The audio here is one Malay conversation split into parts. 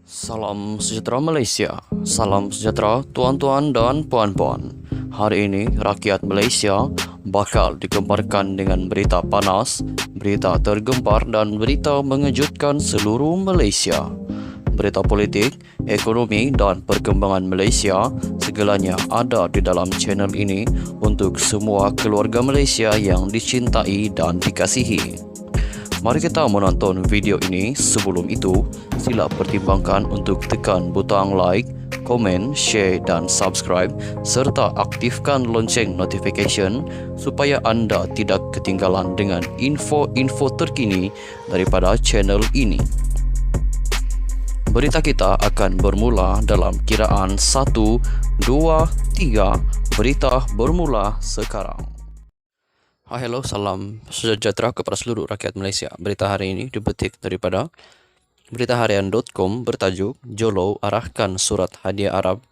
Salam sejahtera Malaysia. Salam sejahtera tuan-tuan dan puan-puan. Hari ini rakyat Malaysia bakal digemparkan dengan berita panas, berita tergempar dan berita mengejutkan seluruh Malaysia. Berita politik, ekonomi dan perkembangan Malaysia segalanya ada di dalam channel ini untuk semua keluarga Malaysia yang dicintai dan dikasihi. Mari kita menonton video ini. Sebelum itu, sila pertimbangkan untuk tekan butang like, komen, share dan subscribe serta aktifkan lonceng notification supaya anda tidak ketinggalan dengan info-info terkini daripada channel ini. Berita kita akan bermula dalam kiraan 1, 2, 3. Berita bermula sekarang. Hello, salam sejahtera kepada seluruh rakyat Malaysia. Berita hari ini dipetik daripada beritaharian.com bertajuk Jolo arahkan surat hadiah Arab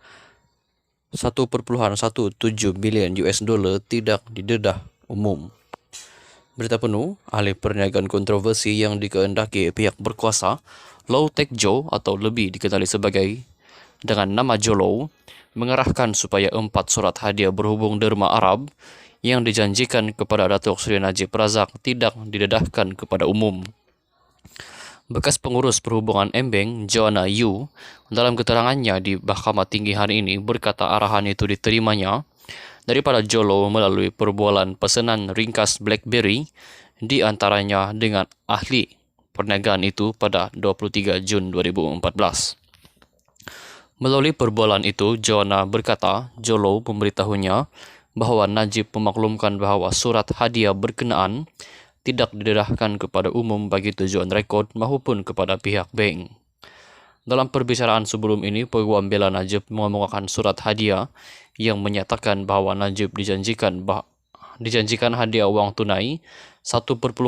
1.17 bilion US dollar tidak didedah umum. Berita penuh, ahli perniagaan kontroversi yang dikehendaki pihak berkuasa, Low Tech Joe atau lebih dikenali sebagai dengan nama Jolo, mengarahkan supaya 4 surat hadiah berhubung derma Arab yang dijanjikan kepada Datuk Seri Najib Razak tidak didedahkan kepada umum. Bekas pengurus perhubungan Embeng, Joanna Yu, dalam keterangannya di Mahkamah Tinggi hari ini berkata arahan itu diterimanya daripada Jolo melalui perbualan pesanan ringkas BlackBerry di antaranya dengan ahli perniagaan itu pada 23 Jun 2014. Melalui perbualan itu, Joanna berkata Jolo memberitahunya bahawa Najib memaklumkan bahawa surat hadiah berkenaan tidak didedahkan kepada umum bagi tujuan rekod maupun kepada pihak bank. Dalam perbicaraan sebelum ini, peguam bela Najib mengemukakan surat hadiah yang menyatakan bahawa Najib dijanjikan hadiah wang tunai 1.17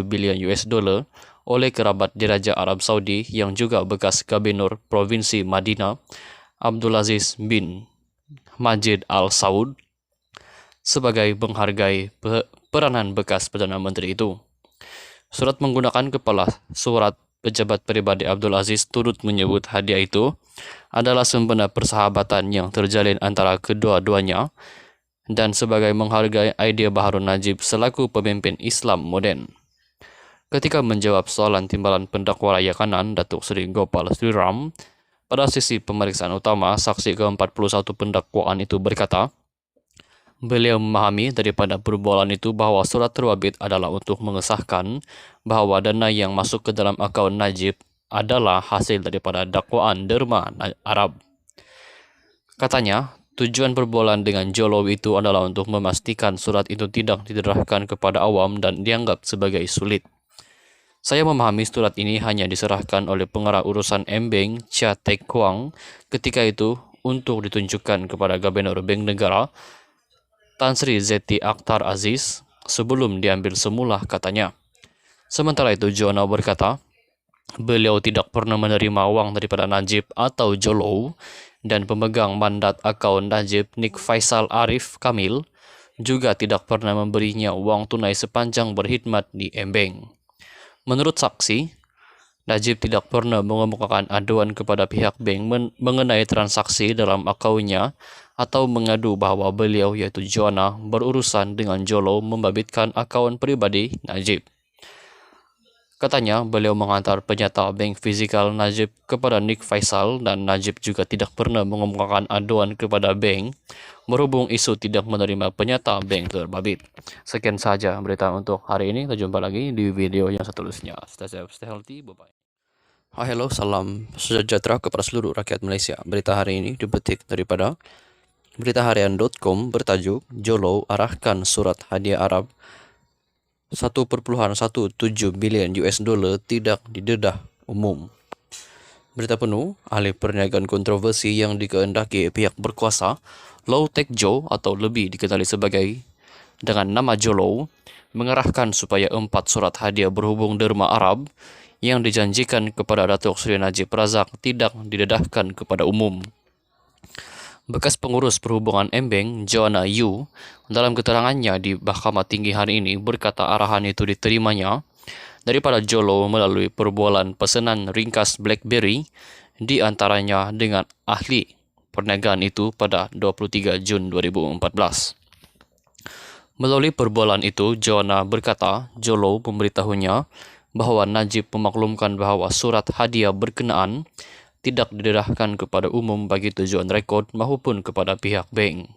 bilion US dollar oleh kerabat diraja Arab Saudi yang juga bekas Gubernur Provinsi Madinah Abdulaziz bin Majid Al Saud sebagai menghargai peranan bekas Perdana Menteri itu. Surat menggunakan kepala surat pejabat peribadi Abdul Aziz turut menyebut hadiah itu adalah sempena persahabatan yang terjalin antara kedua-duanya dan sebagai menghargai idea baharu Najib selaku pemimpin Islam moden. Ketika menjawab soalan timbalan pendakwa raya kanan Datuk Seri Gopal Sri Ram, pada sesi pemeriksaan utama, saksi ke-41 pendakwaan itu berkata, beliau memahami daripada perbualan itu bahawa surat terbabit adalah untuk mengesahkan bahawa dana yang masuk ke dalam akaun Najib adalah hasil daripada dakwaan derma Arab. Katanya, tujuan perbualan dengan Jolo itu adalah untuk memastikan surat itu tidak didedahkan kepada awam dan dianggap sebagai sulit. Saya memahami surat ini hanya diserahkan oleh pengarah urusan Embeng Chia Tek Kwang ketika itu untuk ditunjukkan kepada Gubernur Bank Negara Tan Sri Zeti Akhtar Aziz sebelum diambil semula, katanya. Sementara itu, Joanna berkata, beliau tidak pernah menerima wang daripada Najib atau Jolo dan pemegang mandat akaun Najib Nik Faisal Arif Kamil juga tidak pernah memberinya wang tunai sepanjang berkhidmat di Embeng. Menurut saksi, Najib tidak pernah mengemukakan aduan kepada pihak bank mengenai transaksi dalam akaunnya atau mengadu bahawa beliau iaitu Joanna berurusan dengan Jolo membabitkan akaun pribadi Najib. Katanya, beliau mengantar penyata bank fizikal Najib kepada Nik Faisal dan Najib juga tidak pernah mengemukakan aduan kepada bank berhubung isu tidak menerima penyata bank terbabit. Sekian sahaja berita untuk hari ini. Kita jumpa lagi di video yang seterusnya. Stay safe, stay healthy, bye-bye. Hello, salam sejahtera kepada seluruh rakyat Malaysia. Berita hari ini dipetik daripada beritaharian.com bertajuk Jolo arahkan surat hadiah Arab 1.17 bilion US dollar tidak didedah umum. Berita penuh, ahli perniagaan kontroversi yang dikehendaki pihak berkuasa, Low Tech Joe atau lebih dikenali sebagai dengan nama Jolo, mengarahkan supaya 4 surat hadiah berhubung derma Arab yang dijanjikan kepada Datuk Seri Najib Razak tidak didedahkan kepada umum. Bekas pengurus perhubungan Embeng, Joanna Yu, dalam keterangannya di Mahkamah Tinggi hari ini berkata arahan itu diterimanya daripada Jolo melalui perbualan pesanan ringkas BlackBerry di antaranya dengan ahli perniagaan itu pada 23 Jun 2014. Melalui perbualan itu, Joanna berkata Jolo memberitahunya bahwa Najib memaklumkan bahwa surat hadiah berkenaan tidak didedahkan kepada umum bagi tujuan rekod maupun kepada pihak bank.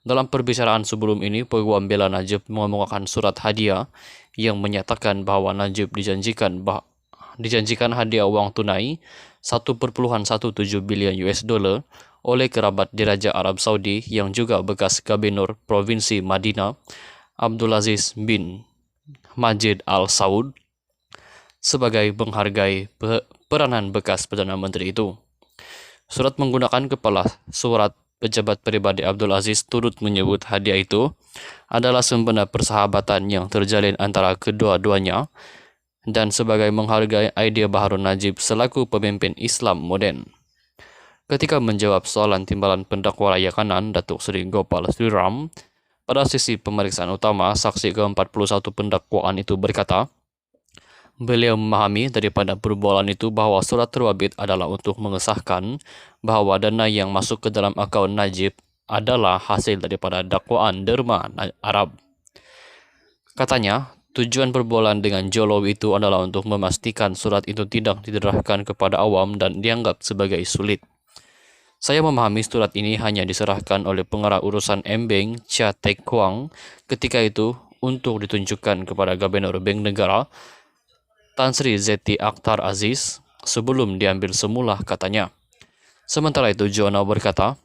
Dalam perbicaraan sebelum ini, peguam bela Najib mengemukakan surat hadiah yang menyatakan bahwa Najib dijanjikan hadiah uang tunai 1,17 bilion US dollar oleh kerabat diraja Arab Saudi yang juga bekas Gubernur Provinsi Madinah, Abdulaziz bin Majid Al Saud, sebagai menghargai peranan bekas Perdana Menteri itu. Surat menggunakan kepala surat pejabat pribadi Abdul Aziz turut menyebut hadiah itu adalah sempena persahabatan yang terjalin antara kedua-duanya dan sebagai menghargai idea Baharun Najib selaku pemimpin Islam moden. Ketika menjawab soalan timbalan pendakwa Raya Kanan, Datuk Seri Gopal Sriram, pada sesi pemeriksaan utama, saksi ke-41 pendakwaan itu berkata, beliau memahami daripada perbualan itu bahwa surat terbit adalah untuk mengesahkan bahwa dana yang masuk ke dalam akaun Najib adalah hasil daripada dakwaan derma Arab. Katanya, tujuan perbualan dengan Jolo itu adalah untuk memastikan surat itu tidak didedahkan kepada awam dan dianggap sebagai sulit. Saya memahami surat ini hanya diserahkan oleh pengarah urusan M-Bank Chia Tek Kwang ketika itu untuk ditunjukkan kepada Gubernur Bank Negara Tan Sri Zeti Akhtar Aziz sebelum diambil semula, katanya. Sementara itu, Joanna berkata,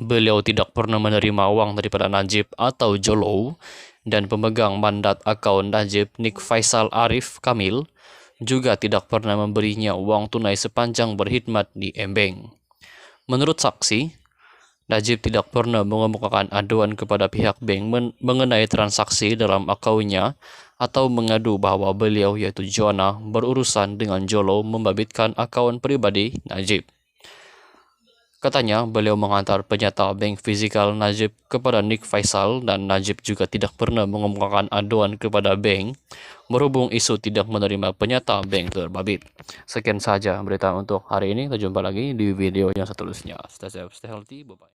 beliau tidak pernah menerima uang daripada Najib atau Jolo dan pemegang mandat akaun Najib Nik Faisal Arif Kamil juga tidak pernah memberinya uang tunai sepanjang berkhidmat di M-Bank. Menurut saksi, Najib tidak pernah mengemukakan aduan kepada pihak bank mengenai transaksi dalam akaunnya atau mengadu bahwa beliau yaitu Joanna berurusan dengan Jolo membabitkan akaun pribadi Najib. Katanya, beliau mengantar penyata bank fizikal Najib kepada Nik Faisal dan Najib juga tidak pernah mengemukakan aduan kepada bank berhubung isu tidak menerima penyata bank terbabit. Sekian saja berita untuk hari ini. Kita jumpa lagi di video yang seterusnya. Stay safe, stay healthy, bye-bye.